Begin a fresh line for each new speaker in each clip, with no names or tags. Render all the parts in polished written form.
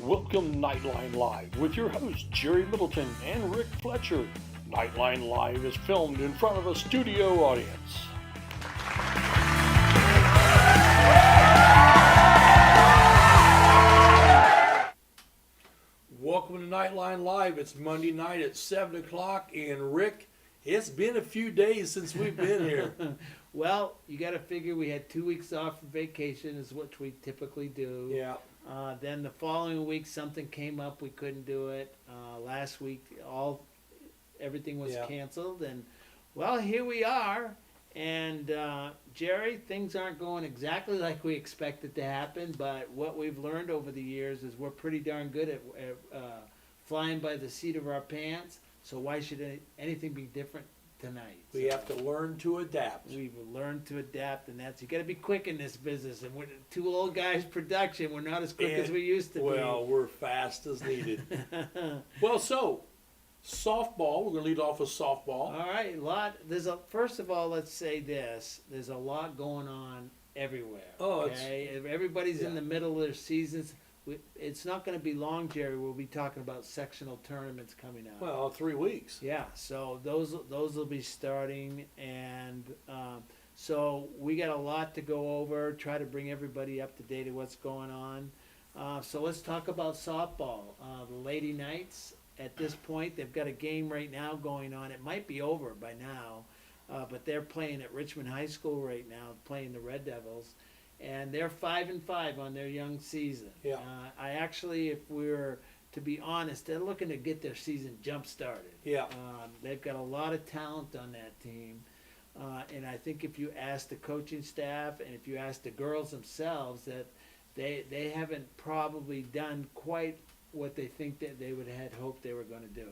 Welcome to Knightline Live with your hosts Jerry Middleton and Rick Fletcher. Knightline Live is filmed in front of a studio audience. Welcome to Knightline Live. It's Monday night at 7 o'clock, and Rick, it's been a few days since we've been here.
Well, you got to figure we had 2 weeks off for vacation, is what we typically do.
Yeah.
Then the following week, something came up, we couldn't do it. Last week, everything was canceled, and well, here we are. And Jerry, things aren't going exactly like we expected to happen, but what we've learned over the years is we're pretty darn good at flying by the seat of our pants. So why should anything be different tonight?
We have to learn to adapt.
We've learned to adapt, and that's, you got to be quick in this business. And we're two old guys production. We're not as quick as we used to be.
Well, we're fast as needed. Well, so softball. We're going to lead off with softball.
All right, first of all, let's say this: there's a lot going on everywhere.
Oh,
okay, everybody's in the middle of their seasons. It's not going to be long, Jerry. We'll be talking about sectional tournaments coming up.
Well, 3 weeks.
Yeah, so those will be starting, and so we got a lot to go over. Try to bring everybody up to date of what's going on. So let's talk about softball. The Lady Knights, at this point, they've got a game right now going on. It might be over by now, but they're playing at Richmond High School right now, playing the Red Devils. And they're 5-5 on their young season.
Yeah.
I actually, if we were to be honest, they're looking to get their season jump started.
Yeah.
They've got a lot of talent on that team, and I think if you ask the coaching staff and if you ask the girls themselves, that they haven't probably done quite what they think that they would had hoped they were going to do.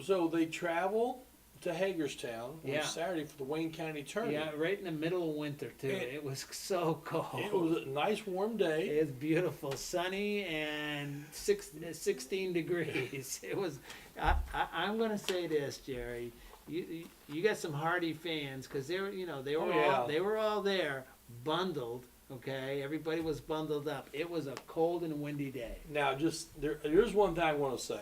So
they travel to Hagerstown on Saturday for the Wayne County tournament.
Yeah, right in the middle of winter too. It was so cold.
It was a nice warm day.
It was beautiful, sunny, and 16 degrees. It was. I'm going to say this, Jerry. You got some hardy fans because they were all there, bundled. Okay, everybody was bundled up. It was a cold and windy day.
Now, here's one thing I want to say.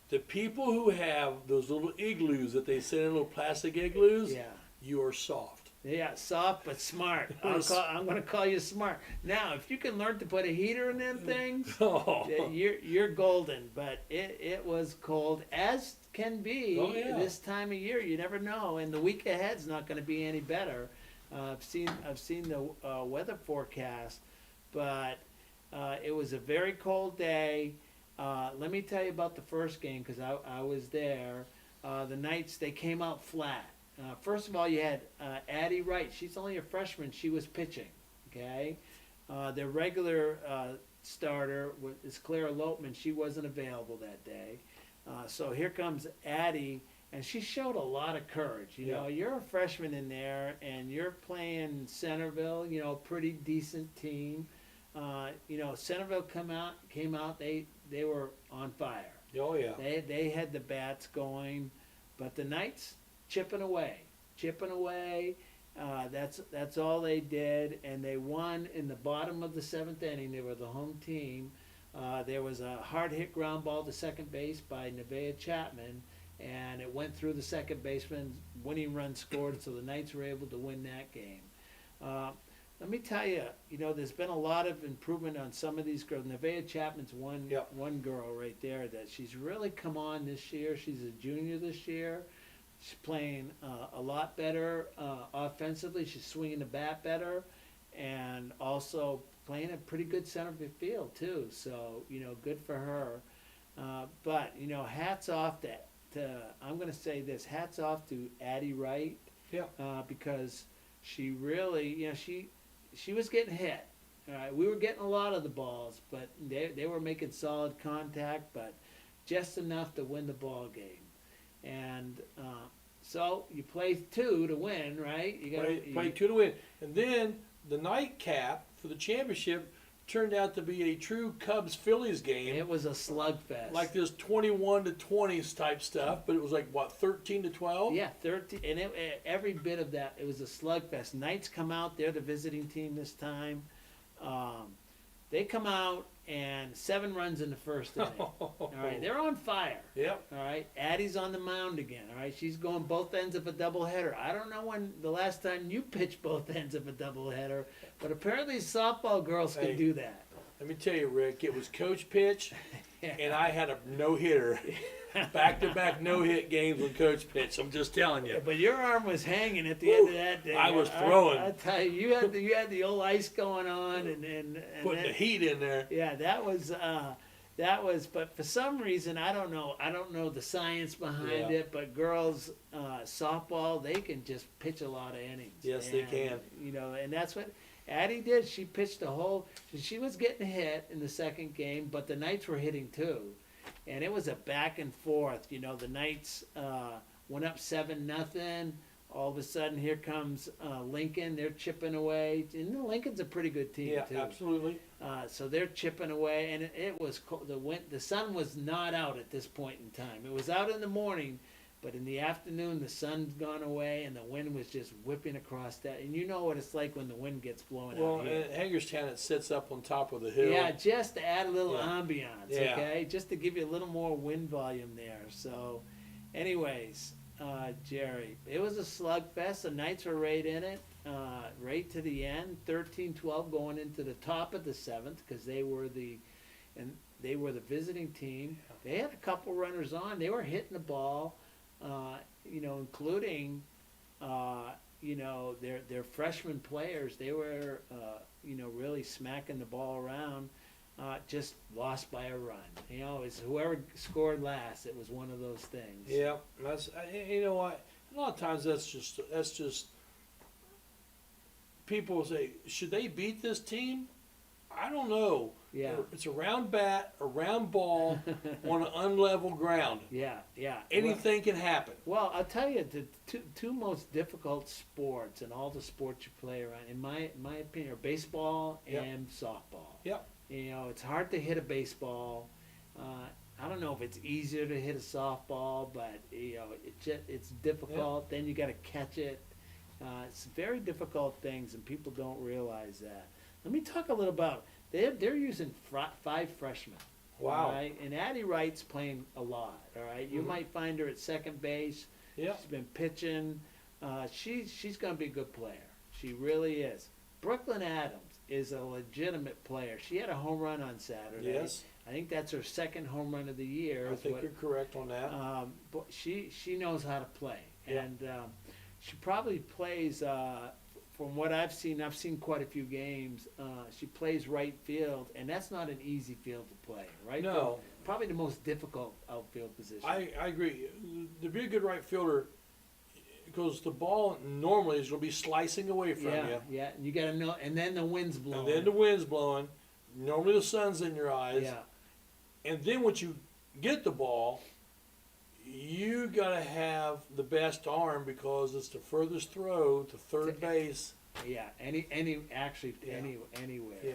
The people who have those little igloos that they send in, little plastic igloos, you are soft.
Yeah, soft but smart. I'm going to call you smart. Now, if you can learn to put a heater in them things, you're golden. But it was cold, as can be this time of year. You never know, and the week ahead's not going to be any better. I've seen the weather forecast, but it was a very cold day. Let me tell you about the first game because I was there. The Knights, they came out flat. First of all, you had Addie Wright. She's only a freshman. She was pitching. Okay, their regular starter is Clara Lopman. She wasn't available that day. So here comes Addie, and she showed a lot of courage. You know, you're a freshman in there, and you're playing Centerville. You know, pretty decent team. Centerville came out. They were on fire.
Oh yeah.
They had the bats going, but the Knights chipping away. That's all they did, and they won in the bottom of the seventh inning. They were the home team. There was a hard hit ground ball to second base by Nevaeh Chapman, and it went through the second baseman. Winning run scored, so the Knights were able to win that game. Let me tell you, there's been a lot of improvement on some of these girls. Nevaeh Chapman's one girl right there that she's really come on this year. She's a junior this year. She's playing a lot better offensively. She's swinging the bat better, and also playing a pretty good center field too. So good for her. But hats off to I'm going to say this. Hats off to Addie Wright.
Yeah.
Because she really, she was getting hit. All right, we were getting a lot of the balls, but they were making solid contact, but just enough to win the ball game. And so you play two to win, right? You
play two to win, and then the nightcap for the championship turned out to be a true Cubs-Phillies game.
It was a slugfest.
Like this 21-20 type stuff, but it was like, what, 13-12?
Yeah, 13. And every bit of that, it was a slugfest. Knights come out, they're the visiting team this time. They come out and 7 runs in the first inning. All right, they're on fire.
Yep.
All right, Addie's on the mound again. All right, she's going both ends of a doubleheader. I don't know when the last time you pitched both ends of a doubleheader, but apparently softball girls can do that.
Let me tell you, Rick, it was coach pitch, and I had a no-hitter. Back-to-back no-hit games when coach pitched. I'm just telling you.
But your arm was hanging at the end of that day.
I was throwing.
I tell you, you had the old ice going on, and
putting the heat in there.
Yeah, that was. But for some reason, I don't know the science behind it. But girls softball, they can just pitch a lot of innings.
Yes, they can.
You know, and that's what Addie did. She pitched the whole. She was getting hit in the second game, but the Knights were hitting too. And it was a back and forth. You know, the Knights went up 7-0. All of a sudden, here comes Lincoln. They're chipping away. And Lincoln's a pretty good team, too.
Yeah, absolutely.
So they're chipping away, and it was cold. The sun was not out at this point in time. It was out in the morning, but in the afternoon, the sun's gone away, and the wind was just whipping across that. And you know what it's like when the wind gets blowing out.
Well, in Hagerstown, it sits up on top of the hill.
Yeah, just to add a little ambiance,
Yeah.
okay? Just to give you a little more wind volume there. So, anyways, Jerry, it was a slugfest. The Knights were right in it, right to the end, 13-12 going into the top of the 7th, because they were the visiting team. They had a couple runners on. They were hitting the ball, you know, including, you know, their freshman players. They were, you know, really smacking the ball around. Just lost by a run. You know, it's whoever scored last. It was one of those things.
Yeah, that's, you know what? A lot of times that's just people say, should they beat this team? I don't know.
Yeah.
It's a round bat, a round ball on an unlevel ground.
Yeah.
Anything can happen.
Well, I'll tell you, the two most difficult sports and all the sports you play around, in my opinion, are baseball and softball.
Yep.
You know, it's hard to hit a baseball. I don't know if it's easier to hit a softball, but you know, it's difficult. Then you got to catch it. It's very difficult things, and people don't realize that. Let me talk a little about. They're using 5 freshmen.
Wow.
All right? And Addie Wright's playing a lot. All right. You might find her at second base.
Yeah.
She's been pitching. She's going to be a good player. She really is. Brooklyn Adams is a legitimate player. She had a home run on Saturday.
Yes.
I think that's her second home run of the year.
I think you're correct on that.
But she knows how to play,
Yeah.
and she probably plays. From what I've seen quite a few games. She plays right field, and that's not an easy field to play. Right?
No.
Field, probably the most difficult outfield position.
I agree. To be a good right fielder, because the ball normally is going to be slicing away from you.
Yeah, and you got to know, and then the wind's blowing.
And then the wind's blowing. Normally the sun's in your eyes.
Yeah.
And then once you get the ball, you got to have the best arm because it's the furthest throw to third base.
Yeah, anywhere.
Yeah.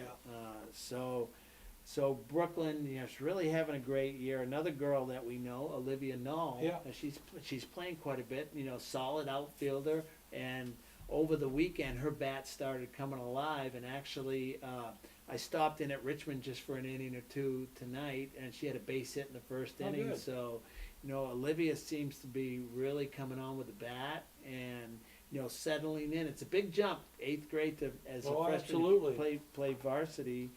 So Brooklyn, you know, she's really having a great year. Another girl that we know, Olivia Null.
Yeah.
She's playing quite a bit. You know, solid outfielder. And over the weekend, her bat started coming alive. And actually, I stopped in at Richmond just for an inning or two tonight, and she had a base hit in the first inning.
Good.
So, you know, Olivia seems to be really coming on with the bat and, you know, settling in. It's a big jump, 8th grade to as a freshman
absolutely.
play varsity.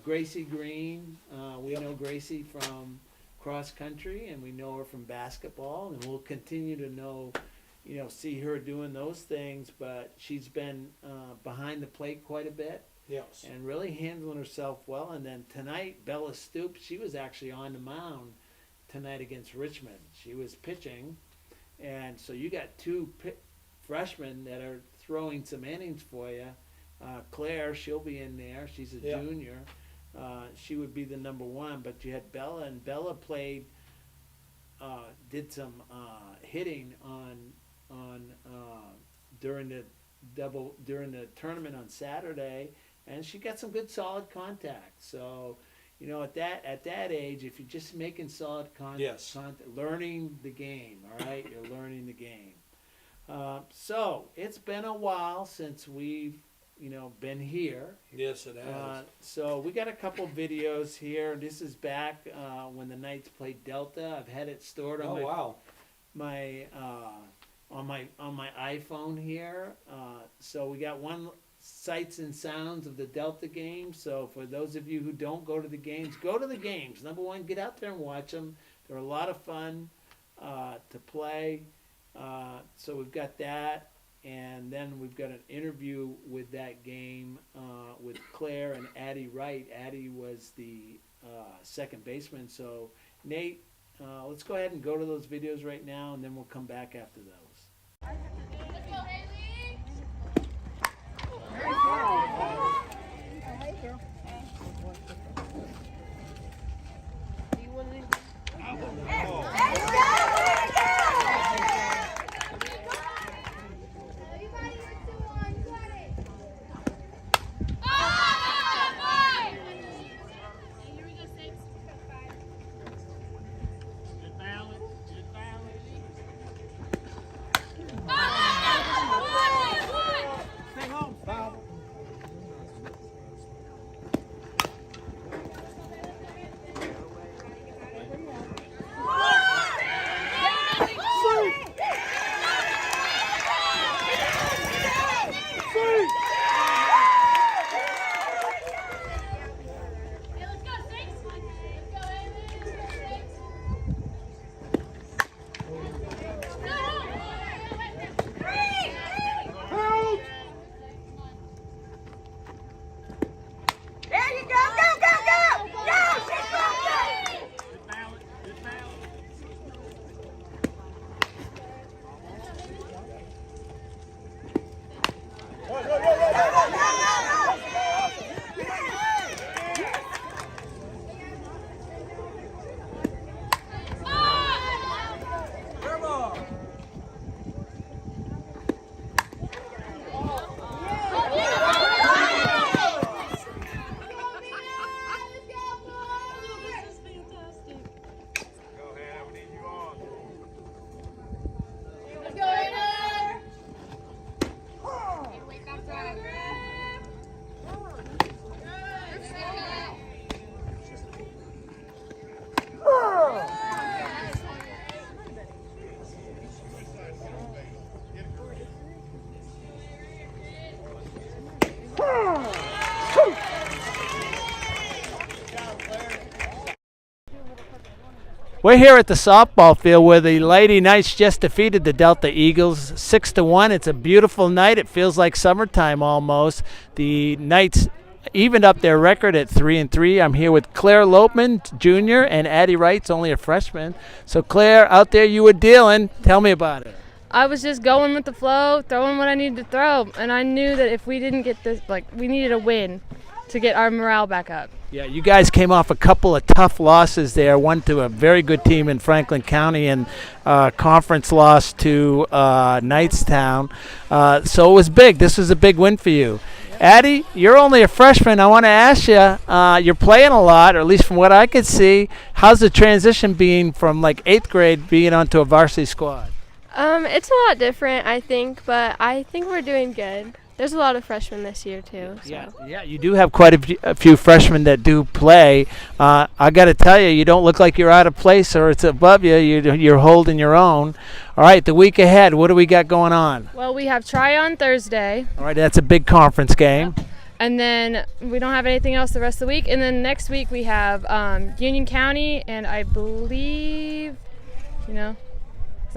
Gracie Green, we know Gracie from cross country, and we know her from basketball, and we'll continue to know, you know, see her doing those things. But she's been behind the plate quite a bit.
Yes.
And really handling herself well. And then tonight, Bella Stoops, she was actually on the mound tonight against Richmond. She was pitching, and so you got 2 freshmen that are throwing some innings for you. Claire, she'll be in there. She's a junior. She would be the number 1, but you had Bella, and Bella played, did some hitting on during the tournament on Saturday, and she got some good solid contact. So, you know, at that age, if you're just making solid contact, learning the game, all right, you're learning the game. So it's been a while since we've been here.
Yes, it has.
So we got a couple videos here. This is back when the Knights played Delta. I've had it stored on on my iPhone here. So we got one sights and sounds of the Delta game. So for those of you who don't go to the games, go to the games. Number one, get out there and watch them. They're a lot of fun to play. So we've got that. And then we've got an interview with that game with Claire and Addie Wright. Addie was the second baseman. So, Nate, let's go ahead and go to those videos right now, and then we'll come back after those.
Let's go, Haley!
We're here at the softball field where the Lady Knights just defeated the Delta Eagles 6-1. It's a beautiful night. It feels like summertime almost. The Knights evened up their record at 3-3. I'm here with Claire Lopeman, Jr., and Addie Wright's only a freshman. So, Claire, out there you were dealing. Tell me about it.
I was just going with the flow, throwing what I needed to throw, and I knew that if we didn't get this, we needed a win to get our morale back up.
Yeah, you guys came off a couple of tough losses there, one to a very good team in Franklin County and conference loss to Knightstown. So it was big. This was a big win for you. Yep. Addie, you're only a freshman. I want to ask you, you're playing a lot, or at least from what I could see. How's the transition being from 8th grade being onto a varsity squad?
It's a lot different, I think, but I think we're doing good. There's a lot of freshmen this year, too. So.
Yeah, you do have quite a few freshmen that do play. I got to tell you, you don't look like you're out of place or it's above you. You're holding your own. All right, the week ahead, what do we got going on?
Well, we have try on Thursday.
All right, that's a big conference game.
Yep. And then we don't have anything else the rest of the week. And then next week we have Union County, and I believe,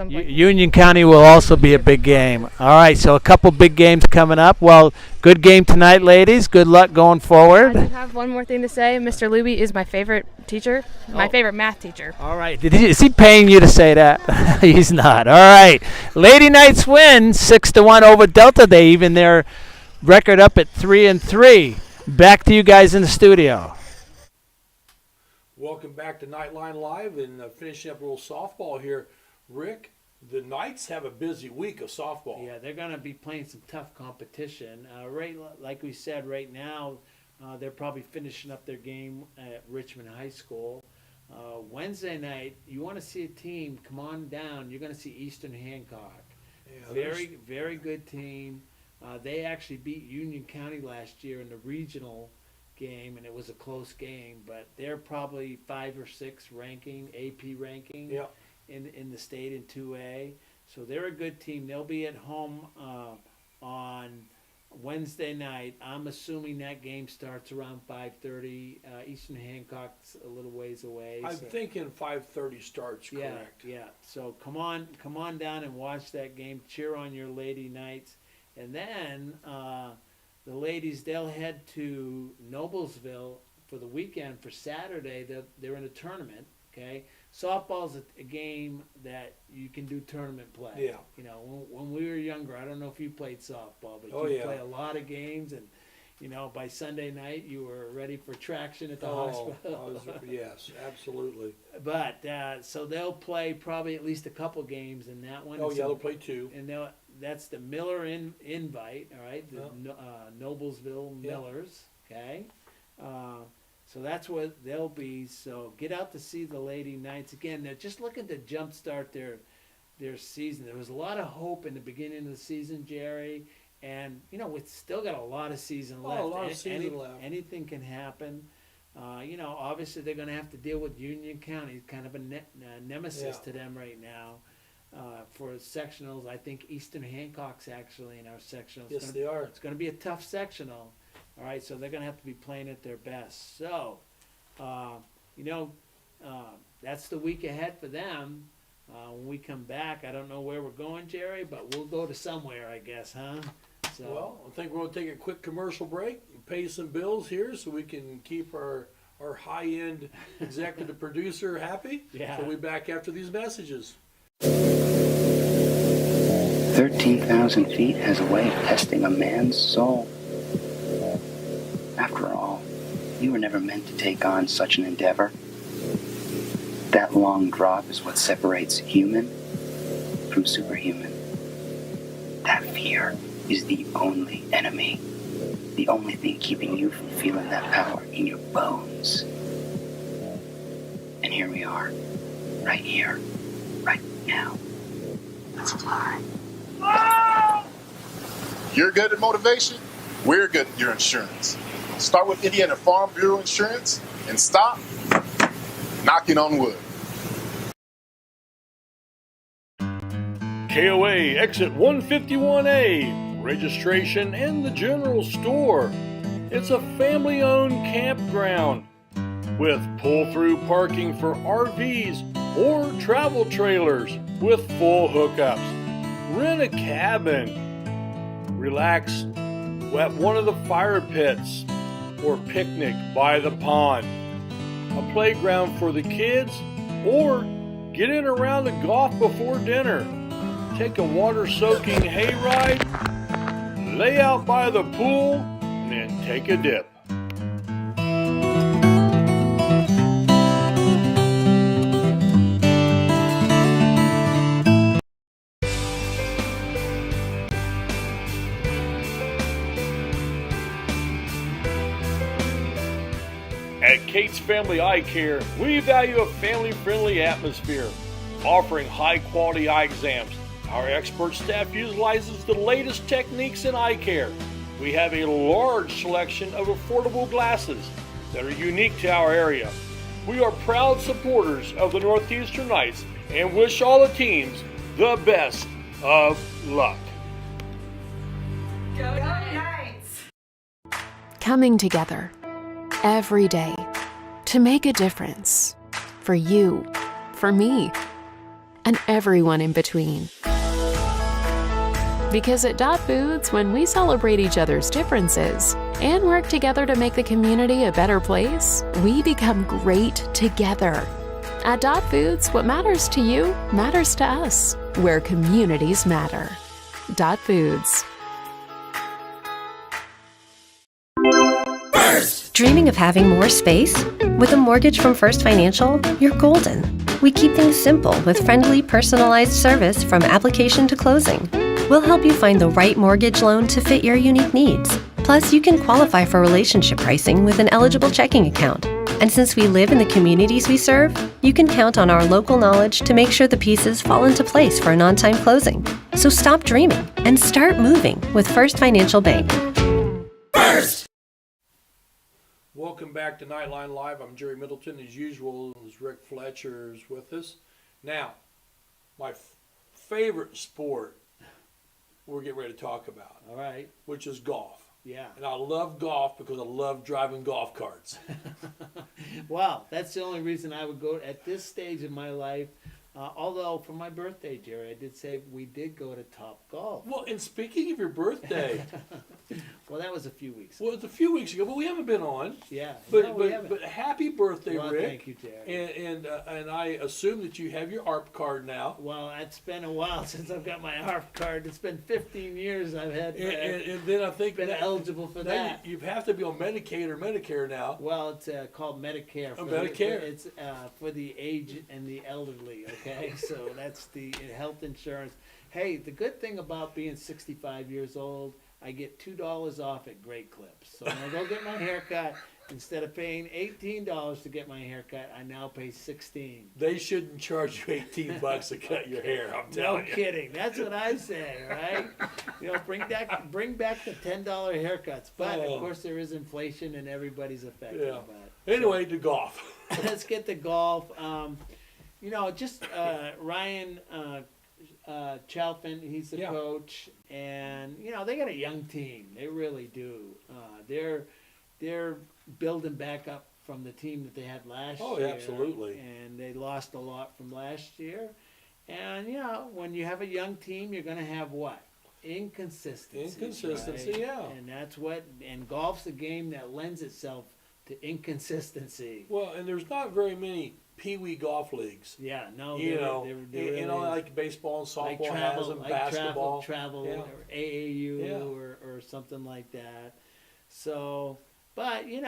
Union County will also be a big game. All right, so a couple big games coming up. Well, good game tonight, ladies. Good luck going forward.
I do have one more thing to say. Mr. Luby is my favorite teacher, my favorite math teacher.
All right. Is he paying you to say that? He's not. All right. Lady Knights win 6-1 over Delta. They even their record up at 3-3. Back to you guys in the studio.
Welcome back to Knightline Live and finishing up a little softball here. Rick, the Knights have a busy week of softball.
Yeah, they're going to be playing some tough competition. Right, like we said, right now, they're probably finishing up their game at Richmond High School. Wednesday night, you want to see a team, come on down. You're going to see Eastern Hancock.
Yeah,
very good team. They actually beat Union County last year in the regional game, and it was a close game, but they're probably 5 or 6 ranking, AP ranking
Yeah.
in the state in 2A. So they're a good team. They'll be at home on Wednesday night. I'm assuming that game starts around 5:30. Eastern Hancock's a little ways away.
I'm
so-
thinking 5:30 starts,
yeah,
correct.
yeah. So come on down and watch that game. Cheer on your Lady Knights, and then the ladies, they'll head to Noblesville for the weekend. For Saturday, they're in a tournament. Okay, softball's a game that you can do tournament play.
Yeah.
You know, when we were younger, I don't know if you played softball, but
Oh,
you
yeah.
play a lot of games, and you know, by Sunday night, you were ready for traction at the
Oh,
hospital.
yes, absolutely.
But so they'll play probably at least a couple games in that one.
Oh,
And
yeah,
so-
they'll play 2.
And that's the Miller invite, all right, the
Yeah.
Noblesville
Yeah.
Millers, okay. So that's what they'll be. So get out to see the Lady Knights again. They're just looking to jumpstart their season. There was a lot of hope in the beginning of the season, Jerry, and you know we've still got a lot of season left.
A lot of season left.
Anything can happen. You know, obviously they're going to have to deal with Union County, kind of a nemesis
Yeah.
to them right now. For sectionals, I think Eastern Hancock's actually in our sectionals.
Yes, they are.
It's going to be a tough sectional. All right, so they're going to have to be playing at their best. So, you know, that's the week ahead for them. When we come back, I don't know where we're going, Jerry, but we'll go to somewhere, I guess, huh? So,
Well, I think we're going to take a quick commercial break and pay some bills here so we can keep our high-end executive producer happy.
Yeah.
So we'll be back after these messages.
13,000 feet has a way of testing a man's soul. After all, you were never meant to take on such an endeavor. That long drop is what separates human from superhuman. That fear is the only enemy, the only thing keeping you from feeling that power in your bones. And here we are, right here, right now. Let's fly.
You're good at motivation, we're good at your insurance. Start with Indiana Farm Bureau Insurance and stop knocking on wood.
KOA exit 151A, registration and the general store. It's a family-owned campground with pull-through parking for RVs or travel trailers with full hookups. Rent a cabin. Relax at one of the fire pits or picnic by the pond. A playground for the kids or get in around the golf before dinner. Take a water-soaking hayride, lay out by the pool, and then take a dip. At Kate's Family Eye Care, we value a family-friendly atmosphere, offering high-quality eye exams. Our expert staff utilizes the latest techniques in eye care. We have a large selection of affordable glasses that are unique to our area. We are proud supporters of the Northeastern Knights and wish all the teams the best of luck.
Coming together every day to make a difference for you, for me, and everyone in between. Because at Dot Foods, when we celebrate each other's differences and work together to make the community a better place, we become great together. At Dot Foods, what matters to you matters to us, where communities matter. Dot Foods.
Dreaming of having more space? With a mortgage from First Financial, you're golden. We keep things simple with friendly, personalized service from application to closing. We'll help you find the right mortgage loan to fit your unique needs. Plus, you can qualify for relationship pricing with an eligible checking account. And since we live in the communities we serve, you can count on our local knowledge to make sure the pieces fall into place for an on-time closing. So stop dreaming and start moving with First Financial Bank.
Welcome back to Knightline Live. I'm Jerry Middleton. As usual, Rick Fletcher is with us. Now, my favorite sport we're getting ready to talk about.
All right.
Which is golf.
Yeah.
And I love golf because I love driving golf carts.
Well, that's the only reason I would go at this stage of my life. Although for my birthday, Jerry, I did say we did go to Top Golf.
Well, and speaking of your birthday,
well, that was a few weeks ago.
well, it's a few weeks ago, but we haven't been on.
Yeah,
But
no, we haven't.
but happy birthday,
Well,
Rick.
thank you, Jerry.
And I assume that you have your ARP card now.
Well, it's been a while since I've got my ARP card. It's been 15 years I've had.
And then I think
been eligible for
now
that.
You have to be on Medicaid or Medicare now.
Well, it's called Medicare.
Medicare.
It's for the aged and the elderly. Okay, so that's the health insurance. Hey, the good thing about being 65 years old, I get $2 off at Great Clips. So when I go get my haircut, instead of paying $18 to get my haircut, I now pay $16.
They shouldn't charge you $18 to cut your hair. I'm telling you.
No kidding. That's what I say, right? Bring back the $10 haircuts. But of course, there is inflation and everybody's affected.
Yeah.
But,
anyway, to golf.
Let's get to golf. Ryan Chalfin, he's the coach, and they got a young team. They really do. They're building back up from the team that they had last year.
Oh, absolutely.
And they lost a lot from last year. And when you have a young team, you're going to have what? Inconsistency,
right? Yeah.
And that's and golf's a game that lends itself to inconsistency.
Well, and there's not very many Pee-wee golf leagues.
Yeah, no,
like baseball and softball
like
has them, basketball,
travel,
yeah.
or AAU or something like that. So, but they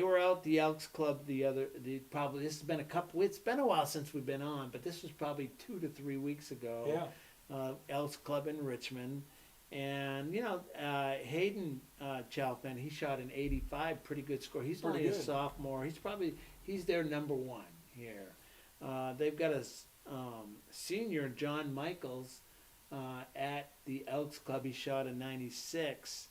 were out the Elks Club this has been it's been a while since we've been on, but this was probably 2 to 3 weeks ago.
Yeah.
Elks Club in Richmond. And, Hayden Chalfin, he shot an 85, pretty good score. He's only a sophomore. He's their number one here. They've got a senior, John Michaels, at the Elks Club. He shot a 96.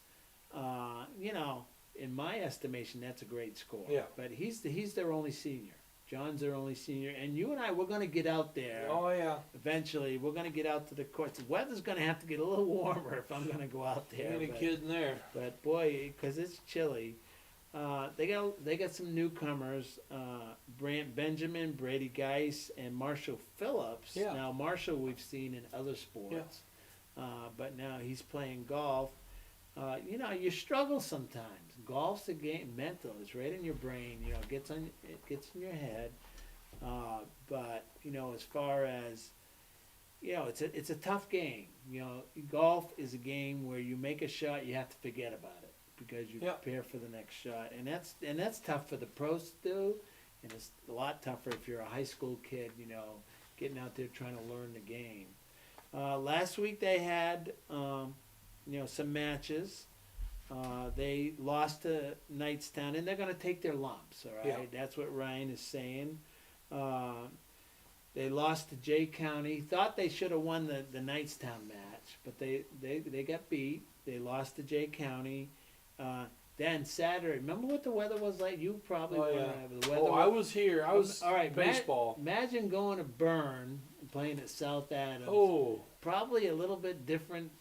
In my estimation, that's a great score.
Yeah.
But he's their only senior. John's their only senior, and you and I, we're going to get out there.
Oh, yeah.
Eventually, we're going to get out to the courts. The weather's going to have to get a little warmer if I'm going to go out there.
Ain't a kid in there.
But boy, because it's chilly, they got some newcomers: Brant Benjamin, Brady Geis, and Marshall Phillips.
Yeah.
Now Marshall we've seen in other sports, but now he's playing golf. You struggle sometimes. Golf's a game, mental. It's right in your brain. It gets in your head. But as far as it's a tough game. Golf is a game where you make a shot, you have to forget about it because you prepare for the next shot, and that's tough for the pros to do, and it's a lot tougher if you're a high school kid. Getting out there trying to learn the game. Last week they had. Some matches. They lost to Knightstown, and they're going to take their lumps, all right? Yeah. That's what Ryan is saying. They lost to Jay County. Thought they should have won the Knightstown match, but they got beat. They lost to Jay County. Then Saturday, remember what the weather was like? You probably were. The weather
I was here. I was
all right.
Baseball.
Imagine going to Bern and playing at South Adams.
Oh.
Probably a little bit different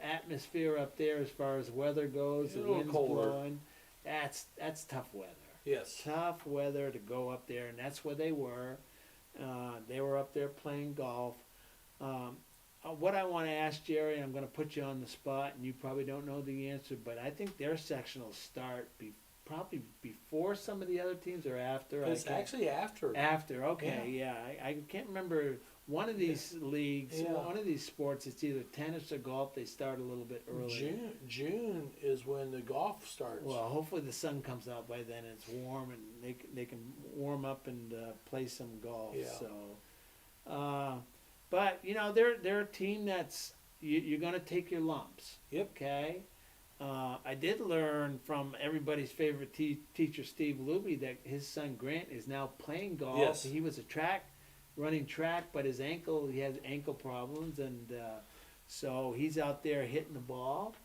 atmosphere up there as far as weather goes. The wind's blowing. That's tough weather.
Yes.
Tough weather to go up there, and that's where they were. They were up there playing golf. What I want to ask Jerry, I'm going to put you on the spot, and you probably don't know the answer, but I think their sectional start probably before some of the other teams or after.
It's actually after.
After, okay, yeah. I can't remember. One of these leagues, one of these sports, it's either tennis or golf. They start a little bit earlier.
June is when the golf starts.
Well, hopefully the sun comes out by then. It's warm and they can warm up and play some golf.
Yeah.
So, but they're a team that's you're going to take your lumps.
Yep.
Okay. I did learn from everybody's favorite teacher, Steve Luby, that his son Grant is now playing golf.
Yes.
He was a track running track, but he has ankle problems, and so he's out there hitting the ball,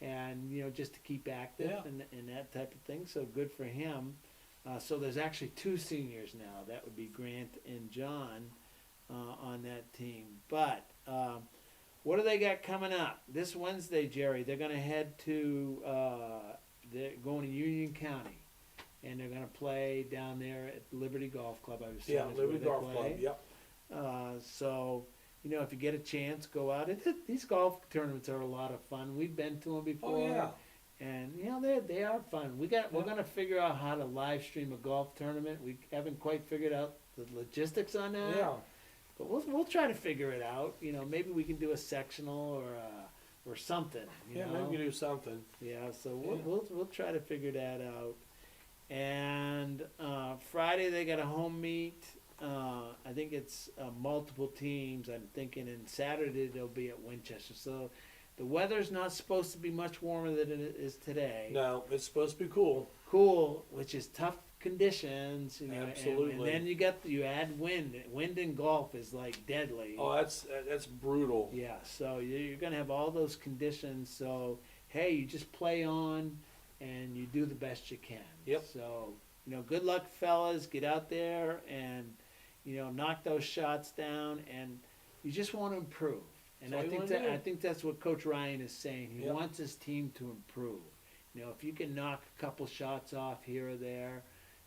and just to keep active and that type of thing. So good for him. So there's actually 2 seniors now. That would be Grant and John on that team. But what do they got coming up this Wednesday, Jerry? They're going to head to they're going to Union County, and they're going to play down there at Liberty Golf Club. I was saying
Liberty Golf Club. Yep.
So if you get a chance, go out. These golf tournaments are a lot of fun. We've been to them before. Oh yeah. And they are fun. We're going to figure out how to live stream a golf tournament. We haven't quite figured out the logistics on that.
Yeah.
But we'll try to figure it out. Maybe we can do a sectional or something.
Maybe we can do something.
Yeah. So we'll try to figure that out. And Friday they got a home meet. I think it's multiple teams. I'm thinking, and Saturday they'll be at Winchester. So the weather's not supposed to be much warmer than it is today.
No, it's supposed to be cool.
Cool, which is tough conditions.
Absolutely.
And then you add wind. Wind in golf is like deadly.
Oh, that's brutal.
Yeah. So you're gonna have all those conditions. So hey, you just play on, and you do the best you can.
Yep.
So good luck, fellas. Get out there and knock those shots down, and you just want to improve. And I think that's what Coach Ryan is saying. He wants his team to improve. If you can knock a couple shots off here or there,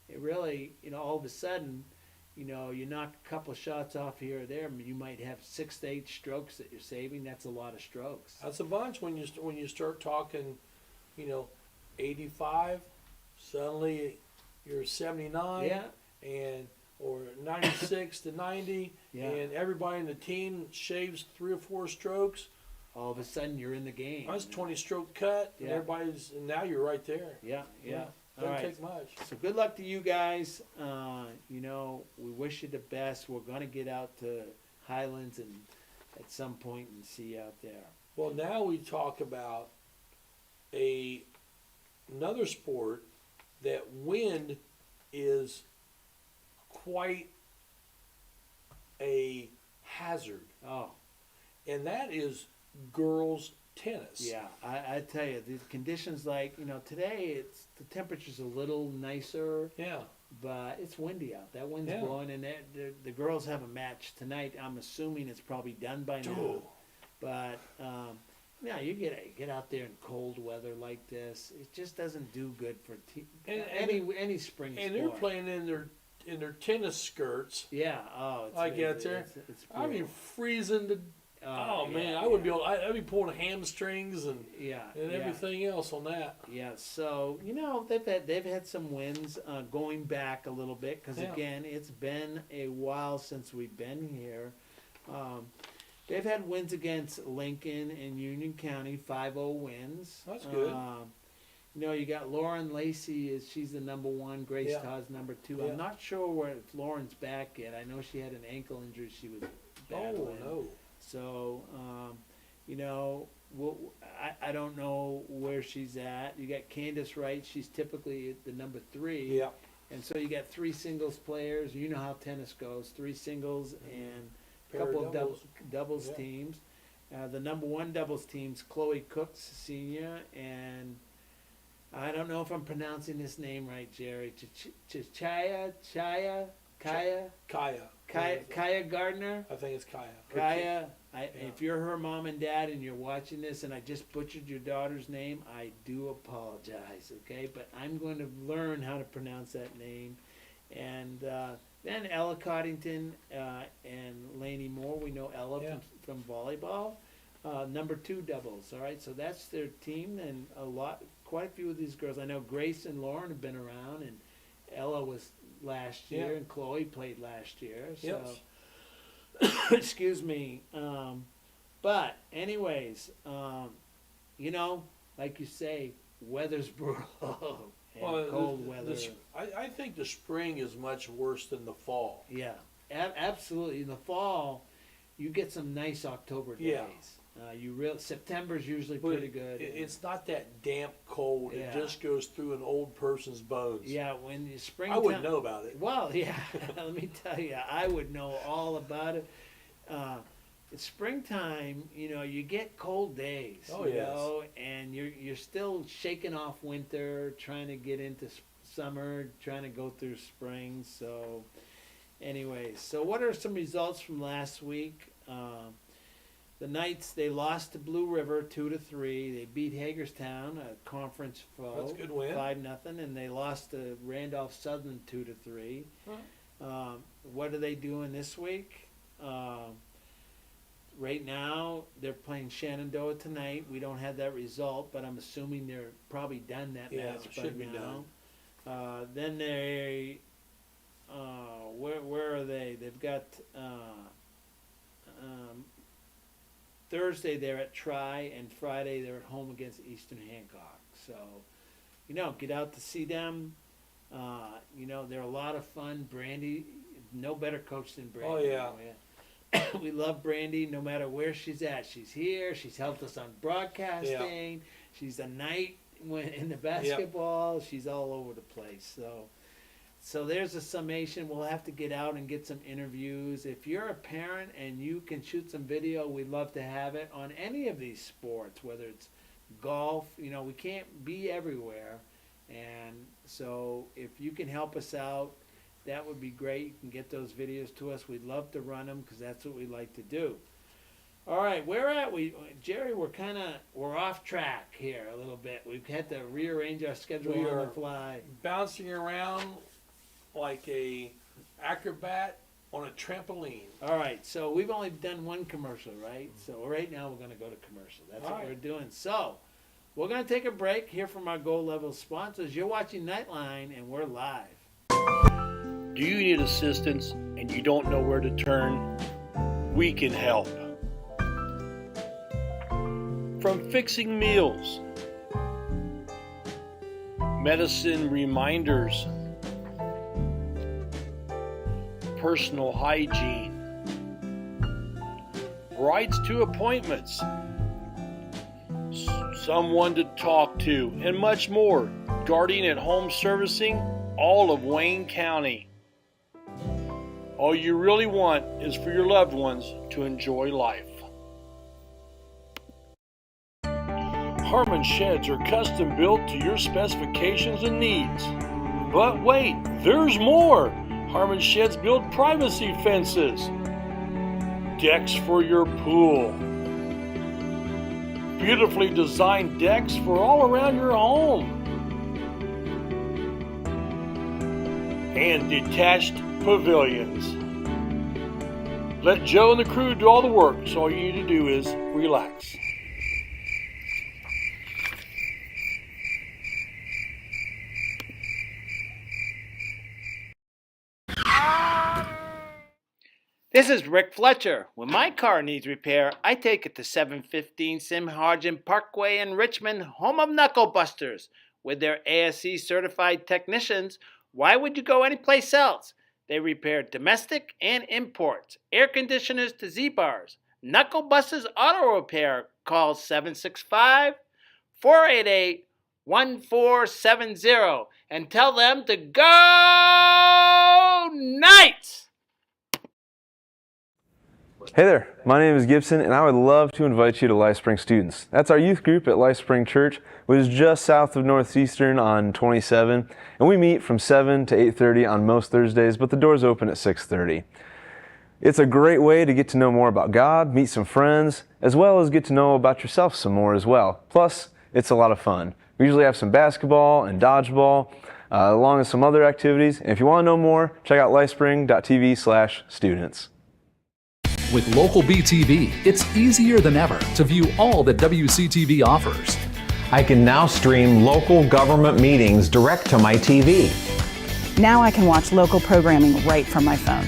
it really, all of a sudden, you knock a couple shots off here or there, you might have 6 to 8 strokes that you're saving. That's a lot of strokes.
That's a bunch when you start talking, 85. Suddenly you're 79.
Yeah.
Or 96 to 90, and everybody in the team shaves 3 or 4 strokes.
All of a sudden, you're in the game.
That's 20-stroke cut, and now you're right there.
Yeah.
Doesn't take much.
So good luck to you guys. We wish you the best. We're going to get out to Highlands and at some point and see you out there.
Well, now we talk about another sport that wind is quite a hazard.
Oh.
And that is girls tennis.
Yeah, I tell you, the conditions today the temperature's a little nicer.
Yeah.
But it's windy out. That wind's blowing, and the girls have a match tonight. I'm assuming it's probably done by now. But you get out there in cold weather like this. It just doesn't do good for any spring sport.
And they're playing in their tennis skirts.
Yeah.
I get there. I mean, freezing to. Man, I would I'd be pulling hamstrings and everything else on that.
Yeah. So they've had some wins going back a little bit because again it's been a while since we've been here. They've had wins against Lincoln and Union County, 5-0 wins.
That's good.
You got Lauren Lacey, she's the number 1, Grace Todd's number 2. I'm not sure where Lauren's back yet. I know she had an ankle injury she was battling.
Oh, no.
So, I don't know where she's at. You got Candace Wright, she's typically the number 3.
Yeah.
And so you got 3 singles players. You know how tennis goes, 3 singles and a couple of doubles teams. The number 1 doubles team's Chloe Cooks, senior, and I don't know if I'm pronouncing this name right, Jerry. Kaya Gardner.
I think it's Kaya.
Kaya, if you're her mom and dad and you're watching this and I just butchered your daughter's name, I do apologize, okay? But I'm going to learn how to pronounce that name. And then Ella Coddington and Lainey Moore. We know Ella from volleyball. Number 2 doubles, all right? So that's their team, and quite a few of these girls. I know Grace and Lauren have been around, and Ella was last year, and Chloe played last year. So, excuse me. But anyways, like you say, weather's brutal and cold weather.
I think the spring is much worse than the fall.
Yeah, absolutely. In the fall, you get some nice October days. September's usually pretty good.
It's not that damp cold.
Yeah.
It just goes through an old person's bones.
Yeah, when the spring.
I wouldn't know about it.
Well, yeah, let me tell you, I would know all about it. It's springtime, you get cold days.
Oh, yes.
And you're still shaking off winter, trying to get into summer, trying to go through spring. So, anyways, so what are some results from last week? The Knights, they lost to Blue River 2-3. They beat Hagerstown, a conference foe.
That's a good win.
5-0, and they lost to Randolph Southern 2-3. What are they doing this week? Right now, they're playing Shenandoah tonight. We don't have that result, but I'm assuming they're probably done that match by
should be
now. Then they, where are they? They've got Thursday they're at Tri, and Friday they're at home against Eastern Hancock. So, get out to see them. They're a lot of fun. Brandy, no better coach than Brandy.
Oh, yeah.
We love Brandy no matter where she's at. She's here. She's helped us on broadcasting.
Yeah.
She's a knight in the basketball. Yep. She's all over the place. So there's a summation. We'll have to get out and get some interviews. If you're a parent and you can shoot some video, we'd love to have it on any of these sports, whether it's golf. We can't be everywhere. And so if you can help us out, that would be great. You can get those videos to us. We'd love to run them because that's what we like to do. All right, where at we, Jerry? We're off track here a little bit. We've had to rearrange our schedule on the fly.
Bouncing around like a acrobat on a trampoline.
All right, so we've only done one commercial, right? So right now we're going to go to commercial. That's what we're doing. So we're going to take a break, hear from our Gold Level sponsors. You're watching Knightline, and we're live.
Do you need assistance and you don't know where to turn? We can help. From fixing meals, medicine reminders, personal hygiene, rides to appointments, someone to talk to, and much more. Guardian at Home Servicing, all of Wayne County. All you really want is for your loved ones to enjoy life. Harmon sheds are custom built to your specifications and needs. But wait, there's more! Harmon sheds build privacy fences, decks for your pool, beautifully designed decks for all around your home, and detached pavilions. Let Joe and the crew do all the work, so all you need to do is relax.
This is Rick Fletcher. When my car needs repair, I take it to 715 Simharjan Parkway in Richmond, home of Knuckle Busters. With their ASE certified technicians, why would you go anyplace else? They repair domestic and imports, air conditioners to Z-bars. Knuckle Busters Auto Repair. Call 765-488-1470 and tell them to go Knights!
Hey there, my name is Gibson and I would love to invite you to LifeSpring Students. That's our youth group at LifeSpring Church, which is just south of Northeastern on 27, and we meet from 7 to 8:30 on most Thursdays, but the doors open at 6:30. It's a great way to get to know more about God, meet some friends, as well as get to know about yourself some more as well. Plus, it's a lot of fun. We usually have some basketball and dodgeball, along with some other activities, and if you want to know more, check out lifespring.tv/students.
With local BTV, it's easier than ever to view all that WCTV offers.
I can now stream local government meetings direct to my TV.
Now I can watch local programming right from my phone.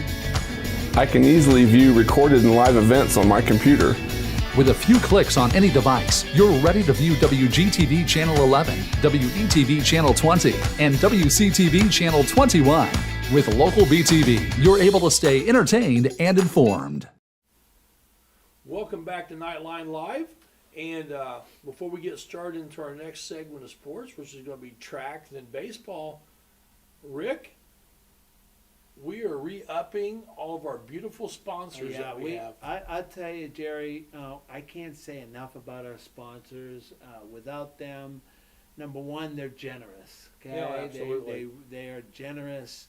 I can easily view recorded and live events on my computer.
With a few clicks on any device, you're ready to view WGTV Channel 11, WETV Channel 20, and WCTV Channel 21. With local BTV, you're able to stay entertained and informed.
Welcome back to Knightline Live. And before we get started into our next segment of sports, which is going to be track and then baseball, Rick, we are re-upping all of our beautiful sponsors that we have.
I tell you, Jerry, I can't say enough about our sponsors. Without them, number one, they're generous. Okay,
Yeah, absolutely.
They are generous.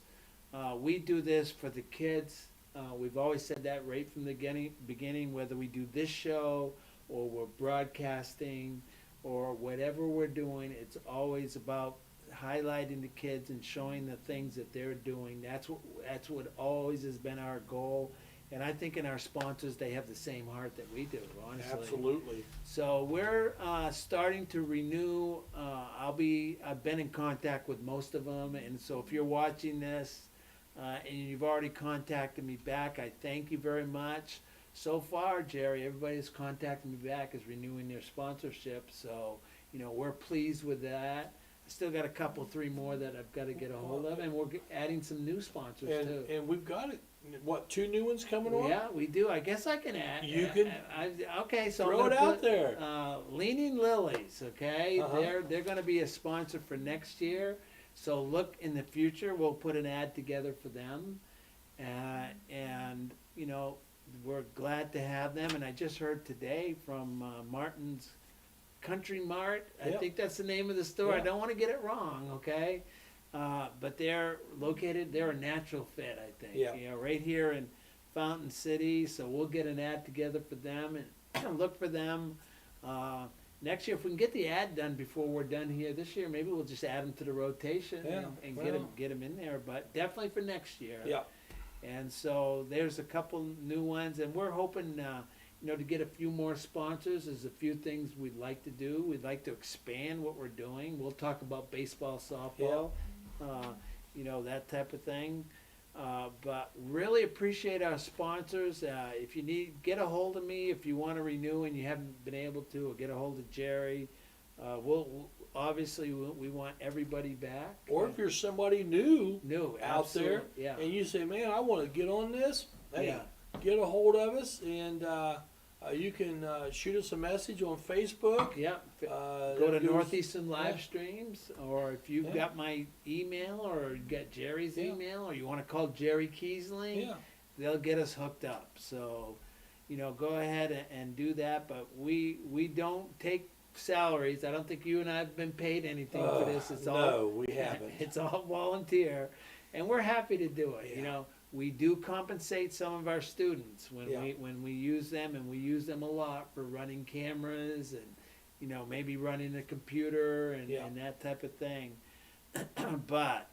We do this for the kids. We've always said that right from the beginning, whether we do this show or we're broadcasting or whatever we're doing, it's always about highlighting the kids and showing the things that they're doing. That's what always has been our goal. And I think in our sponsors, they have the same heart that we do, honestly.
Absolutely.
So we're starting to renew. I've been in contact with most of them, and so if you're watching this and you've already contacted me back, I thank you very much. So far, Jerry, everybody that's contacted me back is renewing their sponsorship. So, we're pleased with that. I still got a couple, 3 more that I've got to get a hold of, and we're adding some new sponsors too.
And we've got, 2 new ones coming on?
Yeah, we do. I guess I can add.
You can.
Okay, so
throw it out there.
Leaning Lilies, okay?
Uh-huh.
They're going to be a sponsor for next year. So look in the future. We'll put an ad together for them, and we're glad to have them. And I just heard today from Martin's Country Mart. I think that's the name of the store.
Yeah.
I don't want to get it wrong, okay? But they're a natural fit, I think.
Yeah.
Right here in Fountain City. So we'll get an ad together for them and look for them. Next year, if we can get the ad done before we're done here this year, maybe we'll just add them to the rotation and get them in there. But definitely for next year.
Yeah.
And so there's a couple new ones, and we're hoping to get a few more sponsors. There's a few things we'd like to do. We'd like to expand what we're doing. We'll talk about baseball, softball, that type of thing. But really appreciate our sponsors. If you get a hold of me if you want to renew and you haven't been able to, or get a hold of Jerry. We'll obviously we want everybody back.
Or if you're somebody new out there,
yeah.
and you say, man, I want to get on this, hey, get a hold of us, and you can shoot us a message on Facebook.
Yeah. Go to Northeastern Livestreams, or if you've got my email or you got Jerry's email, or you want to call Jerry Kiesling, they'll get us hooked up. So, go ahead and do that. But we don't take salaries. I don't think you and I have been paid anything for this.
No, we haven't.
It's all volunteer, and we're happy to do it. We do compensate some of our students when we use them, and we use them a lot for running cameras and maybe running a computer and that type of thing. But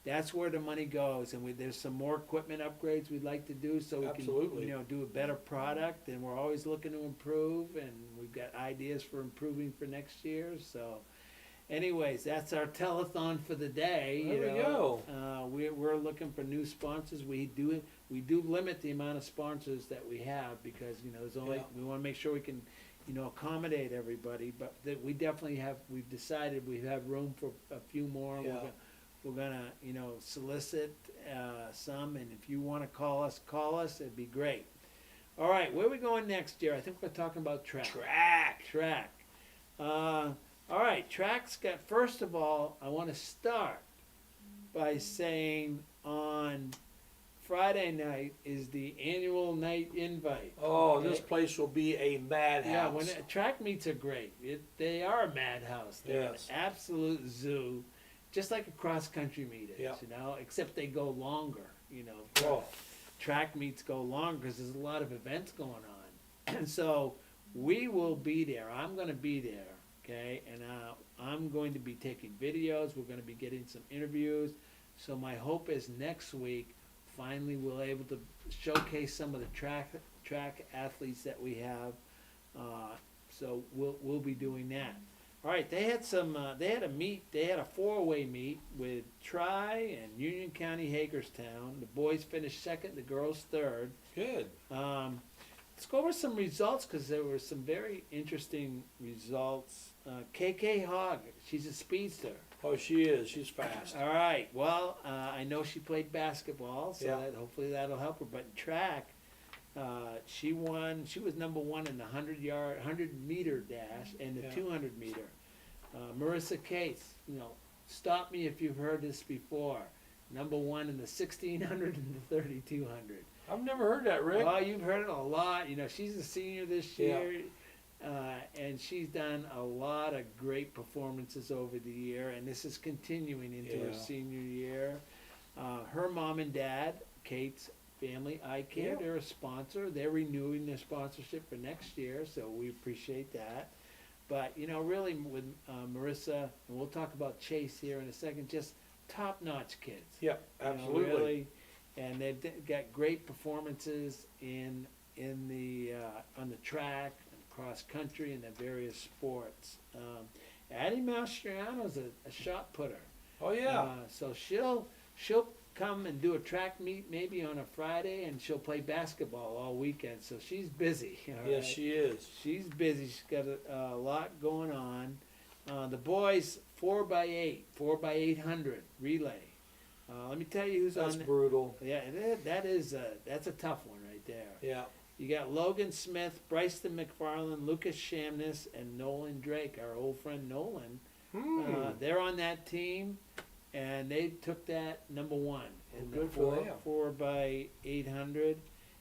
that's where the money goes, and there's some more equipment upgrades we'd like to do so we can do a better product, and we're always looking to improve, and we've got ideas for improving for next year. So anyways, that's our telethon for the day.
There we go.
We're looking for new sponsors. We do limit the amount of sponsors that we have because there's only we want to make sure we can accommodate everybody. But we definitely we've decided we have room for a few more.
Yeah.
We're gonna solicit some, and if you want to call us. It'd be great. All right, where are we going next, Jerry? I think we're talking about track. Track. All right, track's got. First of all, I want to start by saying on Friday night is the annual night invite.
Oh, this place will be a madhouse.
Yeah, when track meets are great. They are a madhouse. They're an absolute zoo, just like a cross country meet is. Except they go longer. Track meets go longer because there's a lot of events going on, and so we will be there. I'm going to be there. Okay, and I'm going to be taking videos. We're going to be getting some interviews. So my hope is next week, finally, we'll able to showcase some of the track athletes that we have. So we'll be doing that. All right, they had a meet. They had a 4-way meet with Tri and Union County Hagerstown. The boys finished second, the girls third.
Good.
Let's go over some results because there were some very interesting results. KK Hogg, she's a speedster.
Oh, she is. She's fast.
All right. Well, I know she played basketball, so hopefully that'll help her. But in track, She won. She was number one in the 100-meter dash and the 200-meter. Marissa Cates, stop me if you've heard this before. Number one in the 1600 and the 3200.
I've never heard that, Rick.
Oh, you've heard it a lot. She's a senior this year, and she's done a lot of great performances over the year, and this is continuing into her senior year. Her mom and dad, Kate's Family Eye Care, they're a sponsor. They're renewing their sponsorship for next year, so we appreciate that. But, really with Marissa, and we'll talk about Chase here in a second, just top-notch kids.
Yep, absolutely.
Really, and they've got great performances in the on the track and cross country and the various sports. Addie Mastriano's a shot putter.
Oh yeah.
So she'll come and do a track meet maybe on a Friday, and she'll play basketball all weekend. So she's busy.
Yes, she is.
She's busy. She's got a lot going on. The boys 4x800 relay. Let me tell you who's on.
That's brutal.
Yeah, that's a tough one right there.
Yeah.
You got Logan Smith, Bryson McFarland, Lucas Shamness, and Nolan Drake, our old friend Nolan. They're on that team, and they took that number one in the 4x800.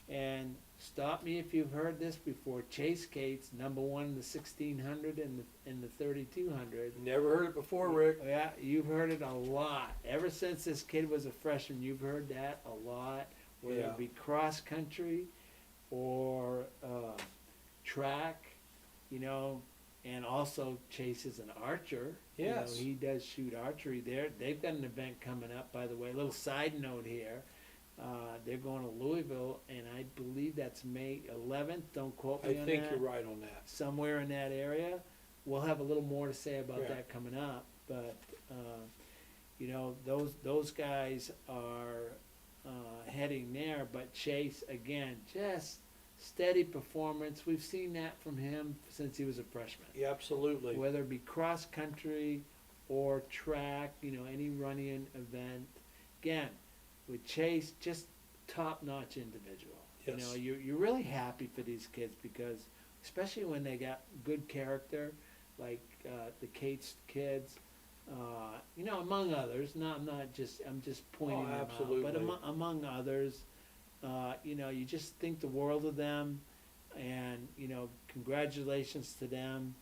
And stop me if you've heard this before. Chase Cates, number one in the 1600 and the 3200.
Never heard it before, Rick.
Yeah, you've heard it a lot. Ever since this kid was a freshman, you've heard that a lot. Whether it be cross country or track, and also Chase is an archer.
Yes.
He does shoot archery there. They've got an event coming up, by the way. A little side note here. They're going to Louisville, and I believe that's May 11th. Don't quote me on that.
I think you're right on that.
Somewhere in that area. We'll have a little more to say about that coming up. But, those guys are heading there. But Chase, again, just steady performance. We've seen that from him since he was a freshman.
Yeah, absolutely.
Whether it be cross country or track, any running event. Again, with Chase, just top-notch individual.
Yes.
You're really happy for these kids because, especially when they got good character, like the Cates kids, among others. I'm just pointing them out. But among others, you just think the world of them, and congratulations to them.